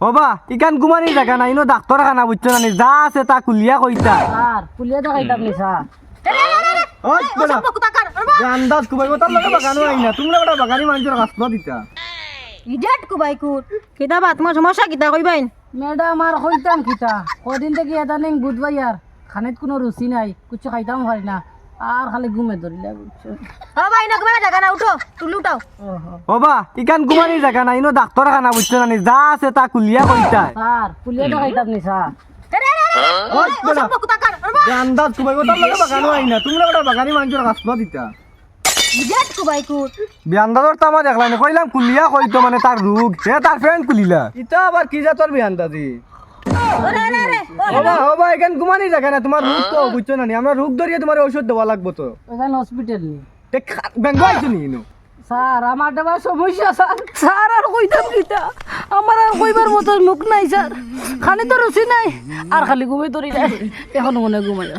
ওবা ইকান ঘুমানি জায়গা নাই no doctor খানা বুঝছো না যা আছে তা কুলিয়া কইতা স্যার পুলিয়া তো খাইতাম নি স্যার ওই বেটা আন্দাজ কুবাইব তার লগে বাগানো আই না তোমরা বেটা বাগানি মানুষের কাজ দিতা ইজাত কুবাইকুর কিতাবা তোমার সমস্যা কিতা কইবাইন ম্যাডাম আর হইতাম কিতা কদিন থেকে এটা নেই বুধবাই আর খানিত কোনো রুচি নাই কিছু খাইতাম পারি না আর খালি ঘুমে ধরিলা বুঝছো ও ভাই না ঘুমাবে জায়গা না উঠো তুলি উঠাও ওবা ইকান ঘুমানি জায়গা নাই নো ডাক্তার খানা বুঝছো না যা আছে তা কুলিয়া কইতা স্যার পুলিয়া তো খাইতাম নি স্যার ওই বেটা আন্দাজ কুবাইব তার লগে বাগানো আই না তোমরা বেটা বাগানি মানুষের কাজ দিতা ইজাত কুবাইকুর বিয়ান্দাজর তামা দেখলাই না কইলাম কুলিয়া কইতো মানে তার রোগ সে তার ফ্রেন্ড কুলিলা ইতা আবার কি জাতর বিয়ান্দাজি ওরে রে রে ওবা এখান ঘুমানি জায়গা না তোমার রোগ তো বুঝছো না আমরা রোগ ধরিয়ে তোমার ঔষধ দেওয়া লাগবো তো এখানে হসপিটাল নি ব্যাংক আইছো নি ইনো স্যার আমার দেওয়া সমস্যা স্যার স্যার আর কইতাম কিতা আমার আর কইবার মতো মুখ নাই স্যার খালি তো রুচি নাই আর খালি ঘুমে ধরি নাই এখন মনে ঘুমাই